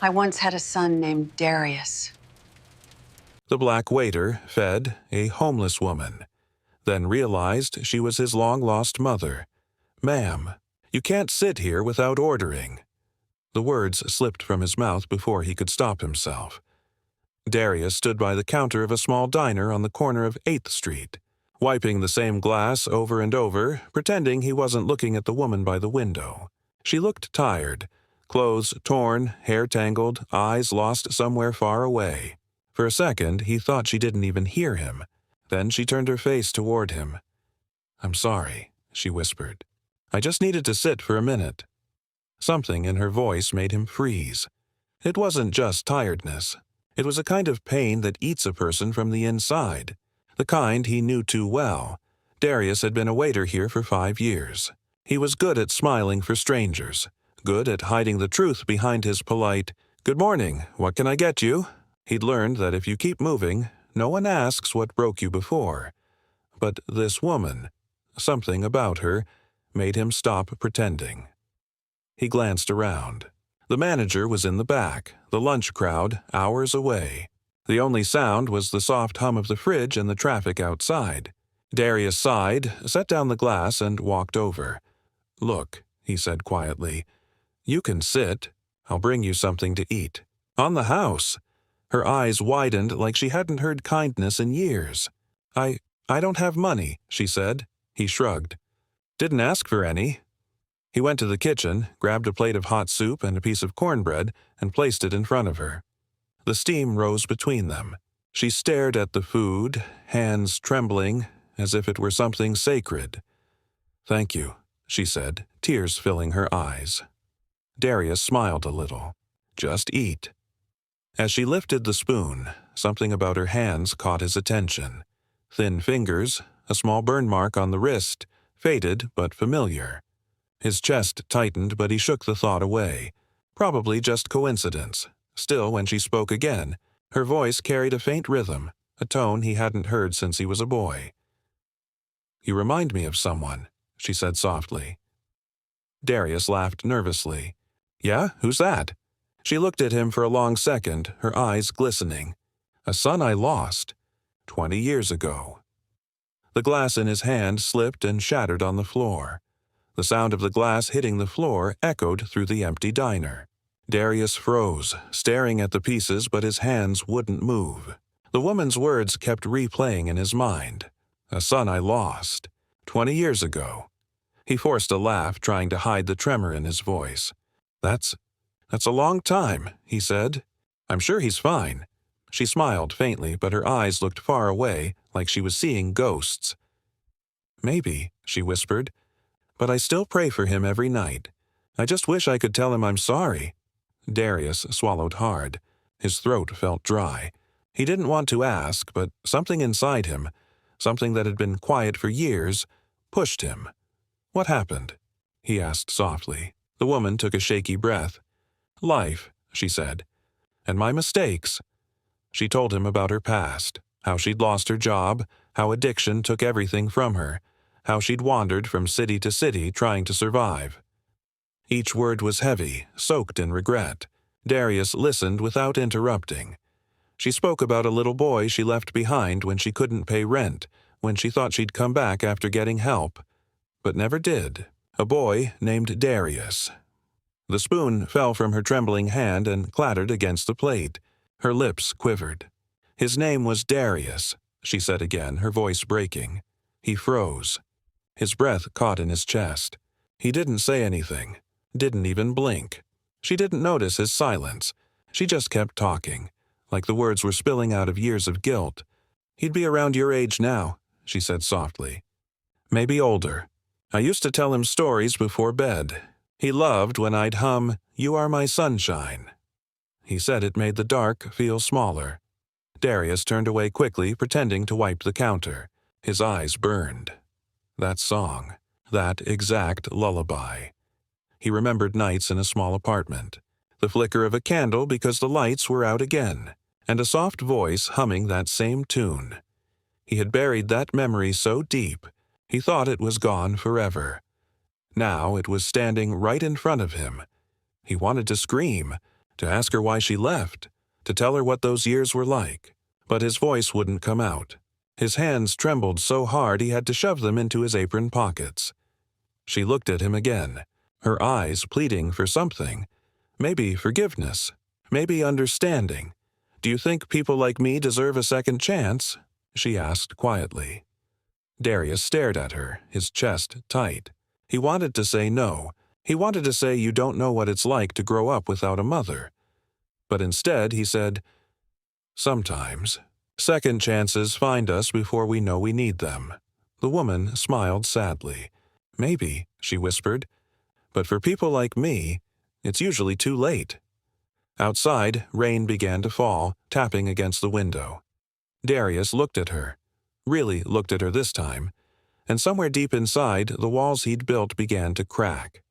I once had a son named Darius. The black waiter fed a homeless woman, then realized she was his long-lost mother. "Ma'am, you can't sit here without ordering." The words slipped from his mouth before he could stop himself. Darius stood by the counter of a small diner on the corner of 8th Street, wiping the same glass over and over, pretending he wasn't looking at the woman by the window. She looked tired, clothes torn, hair tangled, eyes lost somewhere far away. For a second, he thought she didn't even hear him. Then she turned her face toward him. "I'm sorry," she whispered. "I just needed to sit for a minute." Something in her voice made him freeze. It wasn't just tiredness. It was a kind of pain that eats a person from the inside, the kind he knew too well. Darius had been a waiter here for 5 years. He was good at smiling for strangers, good at hiding the truth behind his polite, "Good morning, what can I get you?" He'd learned that if you keep moving, no one asks what broke you before. But this woman, something about her, made him stop pretending. He glanced around. The manager was in the back, the lunch crowd hours away. The only sound was the soft hum of the fridge and the traffic outside. Darius sighed, set down the glass, and walked over. "Look," he said quietly, "you can sit. I'll bring you something to eat." On the house! Her eyes widened like she hadn't heard kindness in years. I don't have money," she said. He shrugged. "Didn't ask for any." He went to the kitchen, grabbed a plate of hot soup and a piece of cornbread, and placed it in front of her. The steam rose between them. She stared at the food, hands trembling, as if it were something sacred. "Thank you," she said, tears filling her eyes. Darius smiled a little. "Just eat." As she lifted the spoon, something about her hands caught his attention. Thin fingers, a small burn mark on the wrist, faded but familiar. His chest tightened, but he shook the thought away. Probably just coincidence. Still, when she spoke again, her voice carried a faint rhythm, a tone he hadn't heard since he was a boy. "You remind me of someone," she said softly. Darius laughed nervously. "Yeah? Who's that?" She looked at him for a long second, her eyes glistening. "A son I lost 20 years ago." The glass in his hand slipped and shattered on the floor. The sound of the glass hitting the floor echoed through the empty diner. Darius froze, staring at the pieces, but his hands wouldn't move. The woman's words kept replaying in his mind. "A son I lost 20 years ago." He forced a laugh, trying to hide the tremor in his voice. That's a long time," he said. "I'm sure he's fine." She smiled faintly, but her eyes looked far away, like she was seeing ghosts. "Maybe," she whispered, "but I still pray for him every night. I just wish I could tell him I'm sorry." Darius swallowed hard. His throat felt dry. He didn't want to ask, but something inside him, something that had been quiet for years, pushed him. "What happened?" he asked softly. The woman took a shaky breath. "Life," she said. "And my mistakes." She told him about her past, how she'd lost her job, how addiction took everything from her, how she'd wandered from city to city trying to survive. Each word was heavy, soaked in regret. Darius listened without interrupting. She spoke about a little boy she left behind when she couldn't pay rent, when she thought she'd come back after getting help, but never did. A boy named Darius. The spoon fell from her trembling hand and clattered against the plate. Her lips quivered. "His name was Darius," she said again, her voice breaking. He froze. His breath caught in his chest. He didn't say anything, didn't even blink. She didn't notice his silence. She just kept talking, like the words were spilling out of years of guilt. "He'd be around your age now," she said softly. "Maybe older. I used to tell him stories before bed. He loved when I'd hum, 'You Are My Sunshine.'" He said it made the dark feel smaller. Darius turned away quickly, pretending to wipe the counter. His eyes burned. That song, that exact lullaby. He remembered nights in a small apartment, the flicker of a candle because the lights were out again, and a soft voice humming that same tune. He had buried that memory so deep, he thought it was gone forever. Now it was standing right in front of him. He wanted to scream, to ask her why she left, to tell her what those years were like. But his voice wouldn't come out. His hands trembled so hard he had to shove them into his apron pockets. She looked at him again, her eyes pleading for something. Maybe forgiveness, maybe understanding. "Do you think people like me deserve a second chance?" she asked quietly. Darius stared at her, his chest tight. He wanted to say no. He wanted to say, "You don't know what it's like to grow up without a mother." But instead he said, "Sometimes. Second chances find us before we know we need them." The woman smiled sadly. "Maybe," she whispered. "But for people like me, it's usually too late." Outside, rain began to fall, tapping against the window. Darius looked at her, really looked at her this time, and somewhere deep inside, the walls he'd built began to crack.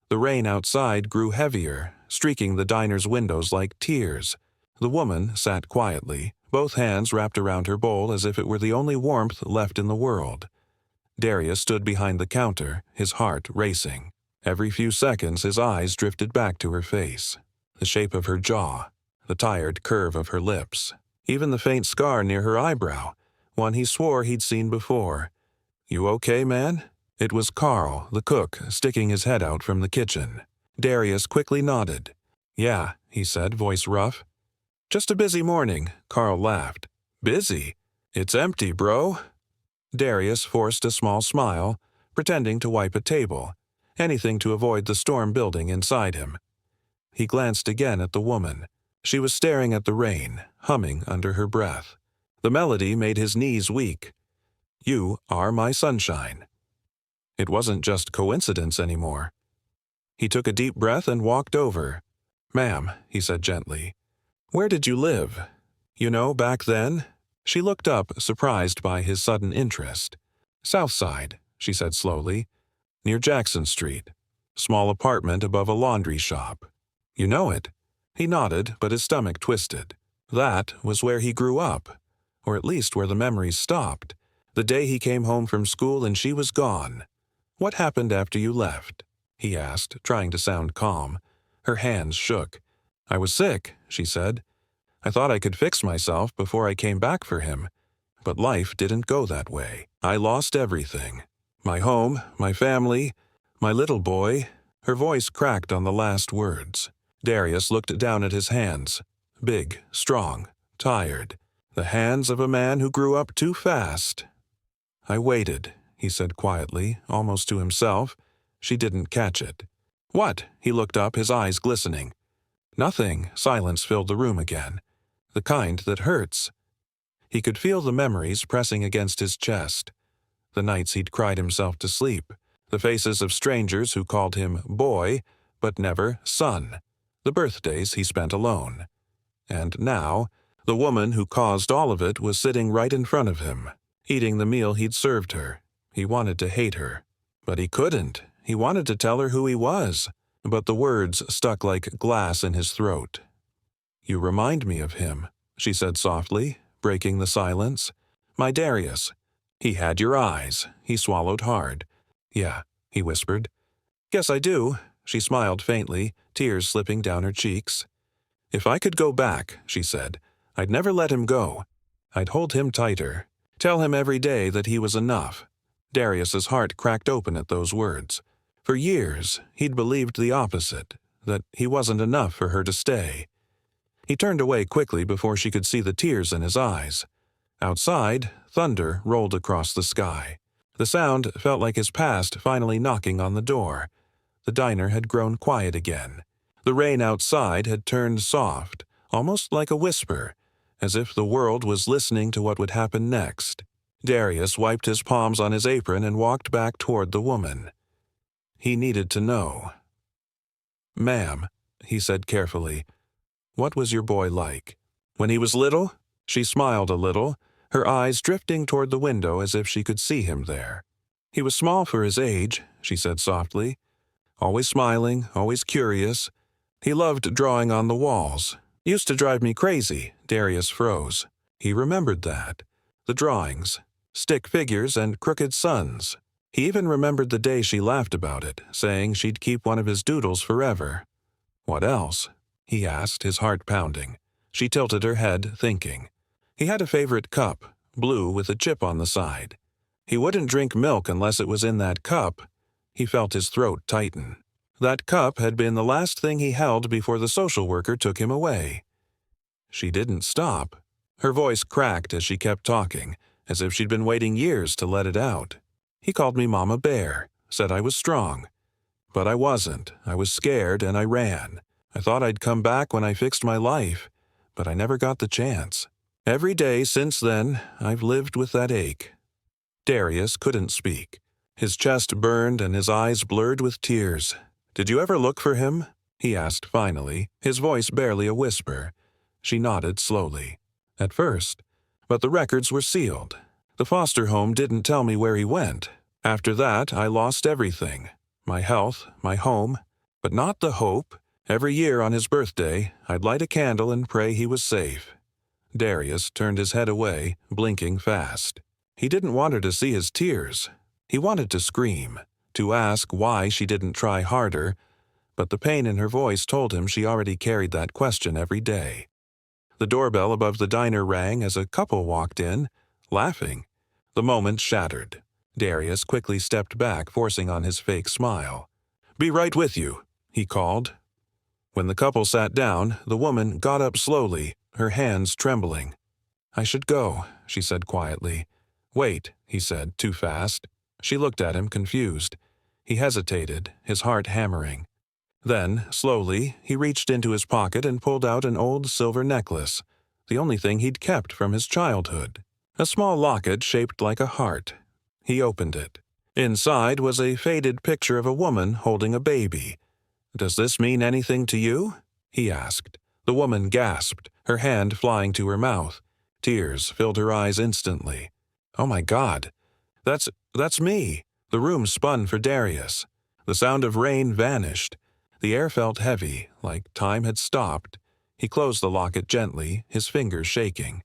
The rain outside grew heavier, streaking the diner's windows like tears. The woman sat quietly, both hands wrapped around her bowl as if it were the only warmth left in the world. Darius stood behind the counter, his heart racing. Every few seconds his eyes drifted back to her face. The shape of her jaw, the tired curve of her lips, even the faint scar near her eyebrow, one he swore he'd seen before. "You okay, man?" It was Carl, the cook, sticking his head out from the kitchen. Darius quickly nodded. "Yeah," he said, voice rough. "Just a busy morning," Carl laughed. "Busy? It's empty, bro." Darius forced a small smile, pretending to wipe a table, anything to avoid the storm building inside him. He glanced again at the woman. She was staring at the rain, humming under her breath. The melody made his knees weak. "You are my sunshine." It wasn't just coincidence anymore. He took a deep breath and walked over. "Ma'am," he said gently, "where did you live? You know, back then?" She looked up, surprised by his sudden interest. "South Side," she said slowly, "near Jackson Street. Small apartment above a laundry shop." "You know it?" He nodded, but his stomach twisted. That was where he grew up, or at least where the memories stopped. The day he came home from school and she was gone. "What happened after you left?" he asked, trying to sound calm. Her hands shook. "I was sick," she said. "I thought I could fix myself before I came back for him. But life didn't go that way. I lost everything. My home, my family, my little boy." Her voice cracked on the last words. Darius looked down at his hands. Big, strong, tired. The hands of a man who grew up too fast. "I waited," he said quietly, almost to himself. She didn't catch it. "What?" He looked up, his eyes glistening. "Nothing." Silence filled the room again. The kind that hurts. He could feel the memories pressing against his chest. The nights he'd cried himself to sleep. The faces of strangers who called him boy, but never son. The birthdays he spent alone. And now, the woman who caused all of it was sitting right in front of him, eating the meal he'd served her. He wanted to hate her. But he couldn't. He wanted to tell her who he was. But the words stuck like glass in his throat. "You remind me of him," she said softly, breaking the silence. "My Darius. He had your eyes." He swallowed hard. "Yeah," he whispered. "Guess I do." She smiled faintly, tears slipping down her cheeks. "If I could go back," she said, "I'd never let him go. I'd hold him tighter. Tell him every day that he was enough." Darius's heart cracked open at those words. For years, he'd believed the opposite, that he wasn't enough for her to stay. He turned away quickly before she could see the tears in his eyes. Outside, thunder rolled across the sky. The sound felt like his past finally knocking on the door. The diner had grown quiet again. The rain outside had turned soft, almost like a whisper, as if the world was listening to what would happen next. Darius wiped his palms on his apron and walked back toward the woman. He needed to know. "Ma'am," he said carefully, "what was your boy like? When he was little?" She smiled a little, her eyes drifting toward the window as if she could see him there. "He was small for his age," she said softly. "Always smiling, always curious. He loved drawing on the walls. Used to drive me crazy." Darius froze. He remembered that. The drawings. Stick figures and crooked suns. He even remembered the day she laughed about it, saying she'd keep one of his doodles forever. What else? He asked, his heart pounding. She tilted her head, thinking. He had a favorite cup, blue with a chip on the side. He wouldn't drink milk unless it was in that cup. He felt his throat tighten. That cup had been the last thing he held before the social worker took him away. She didn't stop. Her voice cracked as she kept talking, as if she'd been waiting years to let it out. He called me Mama Bear, said I was strong. But I wasn't. I was scared and I ran. I thought I'd come back when I fixed my life, but I never got the chance. Every day since then, I've lived with that ache. Darius couldn't speak. His chest burned and his eyes blurred with tears. Did you ever look for him? He asked finally, his voice barely a whisper. She nodded slowly. At first. But the records were sealed. The foster home didn't tell me where he went. After that, I lost everything. My health, my home, but not the hope. Every year on his birthday, I'd light a candle and pray he was safe. Darius turned his head away, blinking fast. He didn't want her to see his tears. He wanted to scream, to ask why she didn't try harder, but the pain in her voice told him she already carried that question every day. The doorbell above the diner rang as a couple walked in, laughing. The moment shattered. Darius quickly stepped back, forcing on his fake smile. "Be right with you," he called. When the couple sat down, the woman got up slowly, her hands trembling. "I should go," she said quietly. "Wait," he said, too fast. She looked at him, confused. He hesitated, his heart hammering. Then, slowly, he reached into his pocket and pulled out an old silver necklace, the only thing he'd kept from his childhood. A small locket shaped like a heart. He opened it. Inside was a faded picture of a woman holding a baby. "Does this mean anything to you?" he asked. The woman gasped, her hand flying to her mouth. Tears filled her eyes instantly. "Oh my God! That's me!" The room spun for Darius. The sound of rain vanished. The air felt heavy, like time had stopped. He closed the locket gently, his fingers shaking.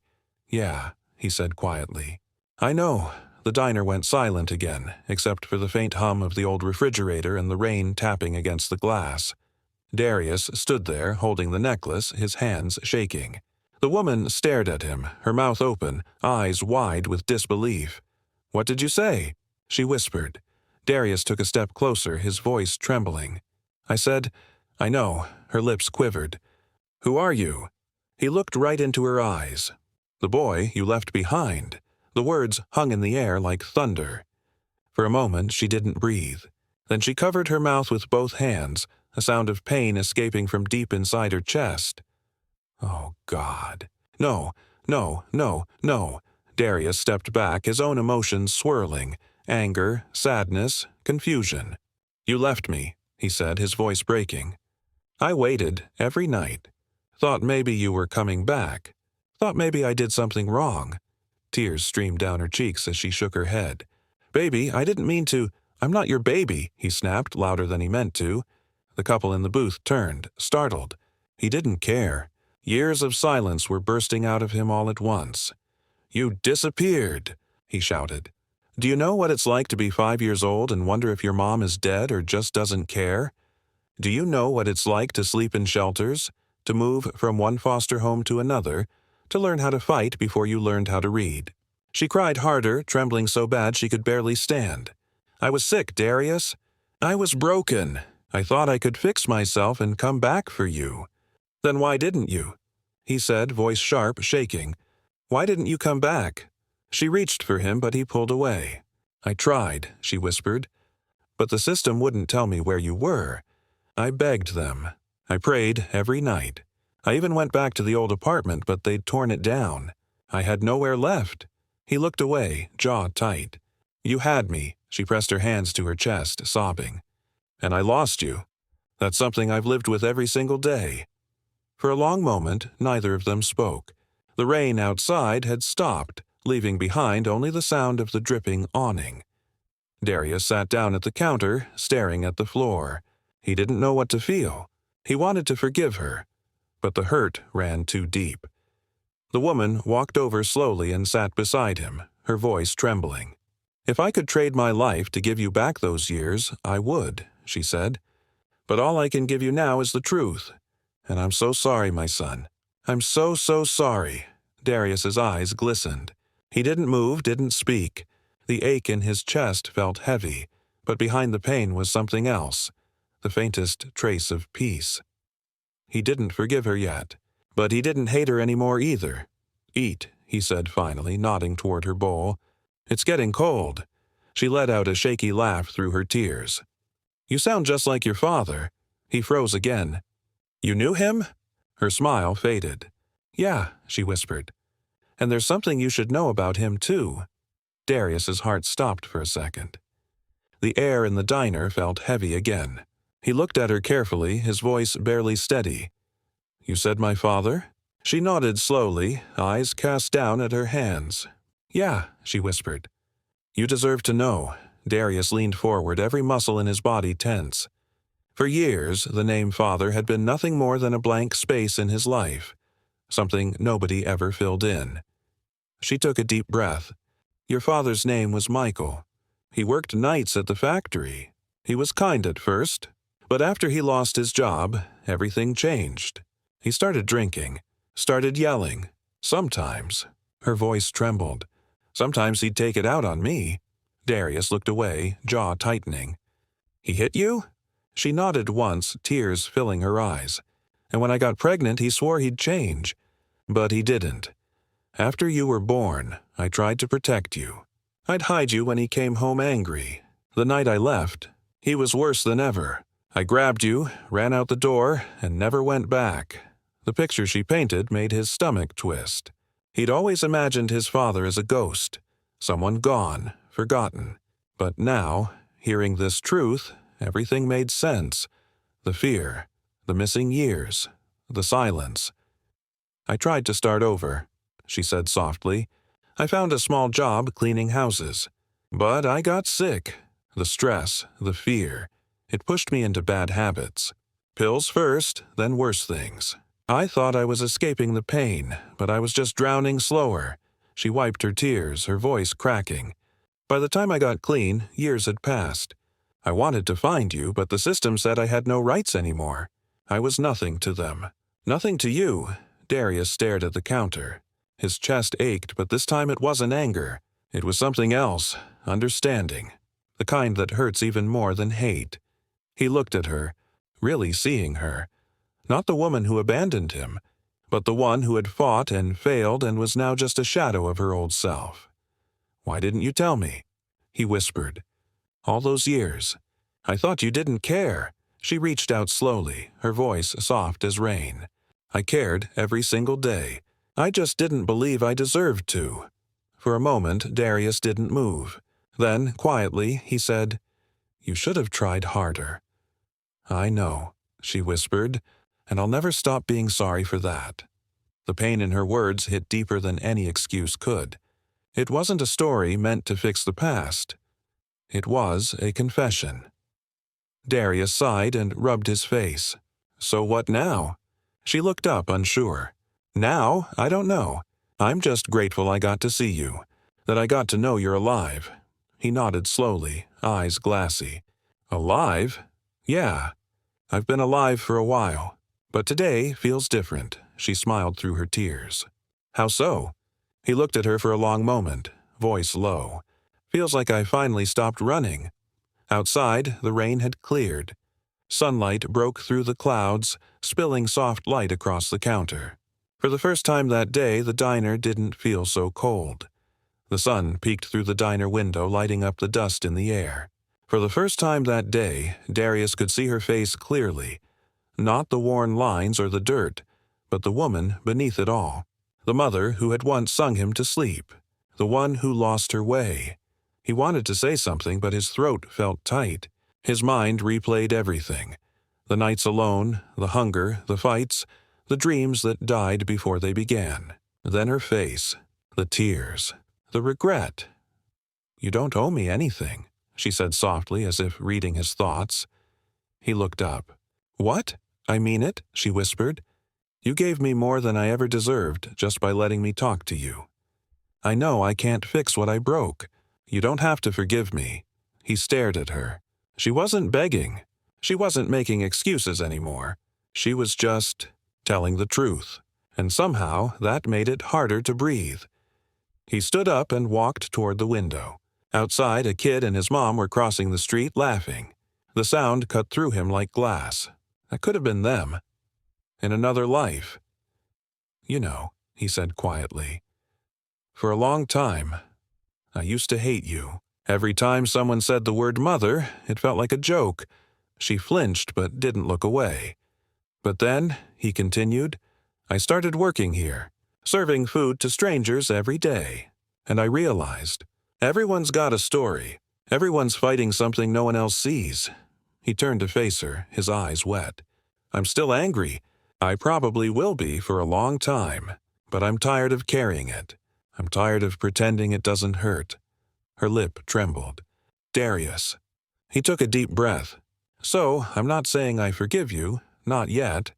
"Yeah," he said quietly. "I know." The diner went silent again, except for the faint hum of the old refrigerator and the rain tapping against the glass. Darius stood there, holding the necklace, his hands shaking. The woman stared at him, her mouth open, eyes wide with disbelief. "What did you say?" she whispered. Darius took a step closer, his voice trembling. "I said, I know." Her lips quivered. "Who are you?" He looked right into her eyes. "The boy you left behind." The words hung in the air like thunder. For a moment she didn't breathe. Then she covered her mouth with both hands, a sound of pain escaping from deep inside her chest. "Oh, God. No, no, no, no." Darius stepped back, his own emotions swirling. Anger, sadness, confusion. "You left me," he said, his voice breaking. "I waited every night. Thought maybe you were coming back. Thought maybe I did something wrong." Tears streamed down her cheeks as she shook her head. "Baby, I didn't mean to. I'm not your baby," he snapped, louder than he meant to. The couple in the booth turned, startled. He didn't care. Years of silence were bursting out of him all at once. "You disappeared," he shouted. "Do you know what it's like to be 5 years old and wonder if your mom is dead or just doesn't care? Do you know what it's like to sleep in shelters, to move from one foster home to another, to learn how to fight before you learned how to read?" She cried harder, trembling so bad she could barely stand. "I was sick, Darius. I was broken. I thought I could fix myself and come back for you." "Then why didn't you?" he said, voice sharp, shaking. "Why didn't you come back?" She reached for him, but he pulled away. "I tried," she whispered. "But the system wouldn't tell me where you were. I begged them. I prayed every night. I even went back to the old apartment, but they'd torn it down. I had nowhere left." He looked away, jaw tight. "You had me," she pressed her hands to her chest, sobbing. "And I lost you. That's something I've lived with every single day." For a long moment, neither of them spoke. The rain outside had stopped, leaving behind only the sound of the dripping awning. Darius sat down at the counter, staring at the floor. He didn't know what to feel. He wanted to forgive her, but the hurt ran too deep. The woman walked over slowly and sat beside him, her voice trembling. If I could trade my life to give you back those years, I would, she said. But all I can give you now is the truth. And I'm so sorry, my son. I'm so sorry. Darius's eyes glistened. He didn't move, didn't speak. The ache in his chest felt heavy, but behind the pain was something else, the faintest trace of peace. He didn't forgive her yet, but he didn't hate her anymore either. Eat, he said finally, nodding toward her bowl. It's getting cold. She let out a shaky laugh through her tears. You sound just like your father. He froze again. You knew him? Her smile faded. Yeah, she whispered. And there's something you should know about him, too. Darius's heart stopped for a second. The air in the diner felt heavy again. He looked at her carefully, his voice barely steady. You said my father? She nodded slowly, eyes cast down at her hands. Yeah, she whispered. You deserve to know. Darius leaned forward, every muscle in his body tense. For years, the name father had been nothing more than a blank space in his life, something nobody ever filled in. She took a deep breath. Your father's name was Michael. He worked nights at the factory. He was kind at first, but after he lost his job, everything changed. He started drinking, started yelling. Sometimes, her voice trembled. Sometimes he'd take it out on me. Darius looked away, jaw tightening. He hit you? She nodded once, tears filling her eyes. And when I got pregnant, he swore he'd change. But he didn't. After you were born, I tried to protect you. I'd hide you when he came home angry. The night I left, he was worse than ever. I grabbed you, ran out the door, and never went back. The picture she painted made his stomach twist. He'd always imagined his father as a ghost, someone gone, forgotten. But now, hearing this truth, everything made sense. The fear, the missing years, the silence. I tried to start over, she said softly. I found a small job cleaning houses. But I got sick. The stress, the fear. It pushed me into bad habits. Pills first, then worse things. I thought I was escaping the pain, but I was just drowning slower. She wiped her tears, her voice cracking. By the time I got clean, years had passed. I wanted to find you, but the system said I had no rights anymore. I was nothing to them. Nothing to you. Darius stared at the counter. His chest ached, but this time it wasn't anger. It was something else, understanding. The kind that hurts even more than hate. He looked at her, really seeing her. Not the woman who abandoned him, but the one who had fought and failed and was now just a shadow of her old self. Why didn't you tell me? He whispered. All those years. I thought you didn't care. She reached out slowly, her voice soft as rain. I cared every single day. I just didn't believe I deserved to. For a moment, Darius didn't move. Then, quietly, he said, You should have tried harder. I know, she whispered, and I'll never stop being sorry for that. The pain in her words hit deeper than any excuse could. It wasn't a story meant to fix the past. It was a confession. Darius sighed and rubbed his face. So what now? She looked up, unsure. Now? I don't know. I'm just grateful I got to see you, that I got to know you're alive. He nodded slowly, eyes glassy. Alive? Yeah. I've been alive for a while. But today feels different. She smiled through her tears. How so? He looked at her for a long moment, voice low. Feels like I finally stopped running. Outside, the rain had cleared. Sunlight broke through the clouds, spilling soft light across the counter. For the first time that day, the diner didn't feel so cold. The sun peeked through the diner window, lighting up the dust in the air. For the first time that day, Darius could see her face clearly. Not the worn lines or the dirt, but the woman beneath it all. The mother who had once sung him to sleep. The one who lost her way. He wanted to say something, but his throat felt tight. His mind replayed everything. The nights alone, the hunger, the fights, the dreams that died before they began. Then her face, the tears, the regret. You don't owe me anything, she said softly, as if reading his thoughts. He looked up. What? I mean it, she whispered. You gave me more than I ever deserved just by letting me talk to you. I know I can't fix what I broke, You don't have to forgive me." He stared at her. She wasn't begging. She wasn't making excuses anymore. She was just telling the truth, and somehow that made it harder to breathe. He stood up and walked toward the window. Outside, a kid and his mom were crossing the street laughing. The sound cut through him like glass. That could have been them. In another life. "You know," he said quietly, "for a long time, I used to hate you. Every time someone said the word mother, it felt like a joke." She flinched but didn't look away. "But then," he continued, "I started working here, serving food to strangers every day. And I realized, everyone's got a story. Everyone's fighting something no one else sees." He turned to face her, his eyes wet. "I'm still angry. I probably will be for a long time. But I'm tired of carrying it. I'm tired of pretending it doesn't hurt." Her lip trembled. "Darius." He took a deep breath. "So, I'm not saying I forgive you, not yet.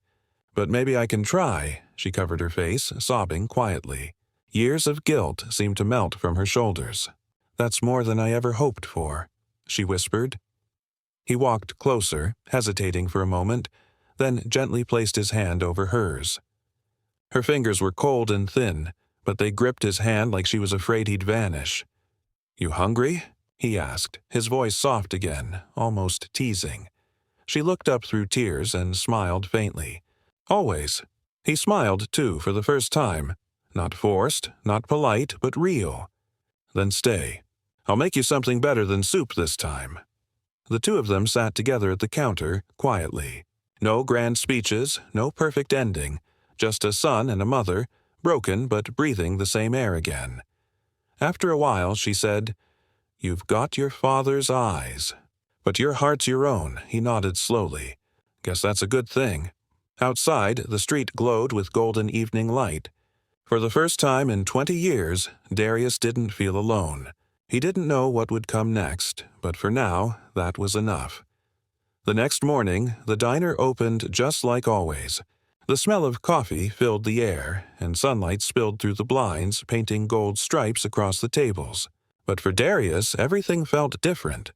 But maybe I can try." She covered her face, sobbing quietly. Years of guilt seemed to melt from her shoulders. "That's more than I ever hoped for," she whispered. He walked closer, hesitating for a moment, then gently placed his hand over hers. Her fingers were cold and thin, but they gripped his hand like she was afraid he'd vanish. "You hungry?" he asked, his voice soft again, almost teasing. She looked up through tears and smiled faintly. Always. He smiled, too, for the first time. Not forced, not polite, but real. "Then stay. I'll make you something better than soup this time." The two of them sat together at the counter, quietly. No grand speeches, no perfect ending, just a son and a mother, broken but breathing the same air again. After a while, she said, "You've got your father's eyes. But your heart's your own," he nodded slowly. "Guess that's a good thing." Outside, the street glowed with golden evening light. For the first time in 20 years, Darius didn't feel alone. He didn't know what would come next, but for now, that was enough. The next morning, the diner opened just like always. The smell of coffee filled the air, and sunlight spilled through the blinds, painting gold stripes across the tables. But for Darius, everything felt different.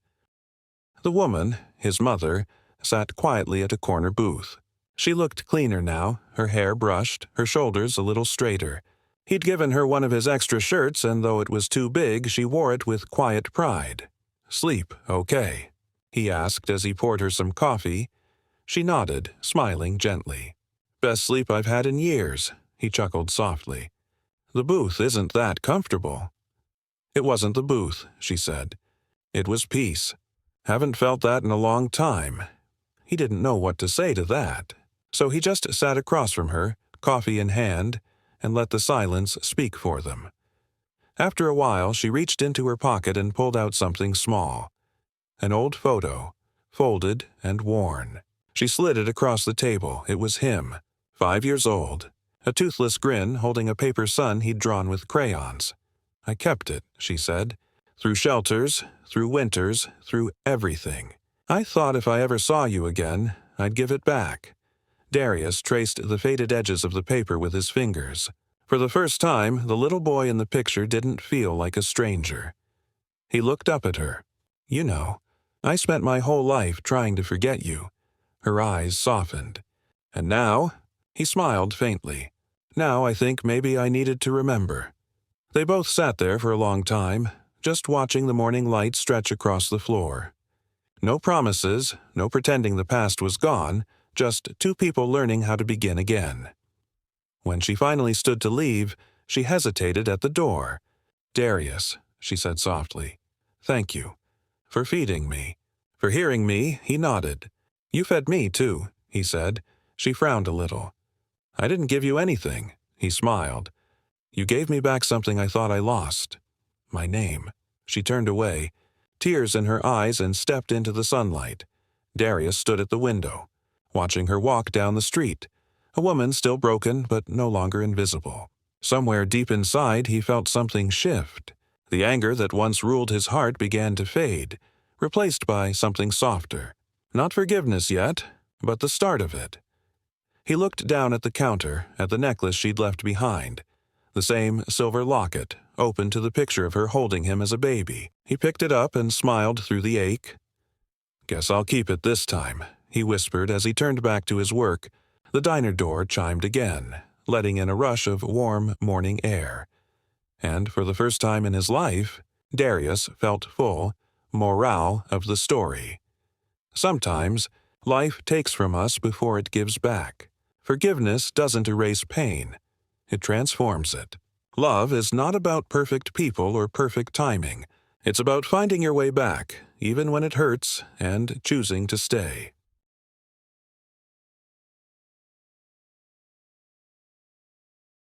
The woman, his mother, sat quietly at a corner booth. She looked cleaner now, her hair brushed, her shoulders a little straighter. He'd given her one of his extra shirts, and though it was too big, she wore it with quiet pride. "Sleep, okay?" he asked as he poured her some coffee. She nodded, smiling gently. "Best sleep I've had in years," he chuckled softly. "The booth isn't that comfortable." "It wasn't the booth," she said. "It was peace. Haven't felt that in a long time." He didn't know what to say to that, so he just sat across from her, coffee in hand, and let the silence speak for them. After a while, she reached into her pocket and pulled out something small. An old photo, folded and worn. She slid it across the table. It was him, 5 years old, a toothless grin holding a paper sun he'd drawn with crayons. "I kept it," she said. "Through shelters, through winters, through everything. I thought if I ever saw you again, I'd give it back." Darius traced the faded edges of the paper with his fingers. For the first time, the little boy in the picture didn't feel like a stranger. He looked up at her. "You know, I spent my whole life trying to forget you." Her eyes softened. "And now," he smiled faintly, "now I think maybe I needed to remember." They both sat there for a long time, just watching the morning light stretch across the floor. No promises, no pretending the past was gone, just two people learning how to begin again. When she finally stood to leave, she hesitated at the door. "Darius," she said softly, "thank you. For feeding me." For hearing me, he nodded. "You fed me, too," he said. She frowned a little. "I didn't give you anything," he smiled. "You gave me back something I thought I lost. My name." She turned away, tears in her eyes, and stepped into the sunlight. Darius stood at the window, watching her walk down the street, a woman still broken but no longer invisible. Somewhere deep inside he felt something shift. The anger that once ruled his heart began to fade, replaced by something softer. Not forgiveness yet, but the start of it. He looked down at the counter, at the necklace she'd left behind. The same silver locket, open to the picture of her holding him as a baby. He picked it up and smiled through the ache. "Guess I'll keep it this time," he whispered as he turned back to his work. The diner door chimed again, letting in a rush of warm morning air. And for the first time in his life, Darius felt full. Morale of the story. Sometimes, life takes from us before it gives back. Forgiveness doesn't erase pain. It transforms it. Love is not about perfect people or perfect timing. It's about finding your way back, even when it hurts, and choosing to stay.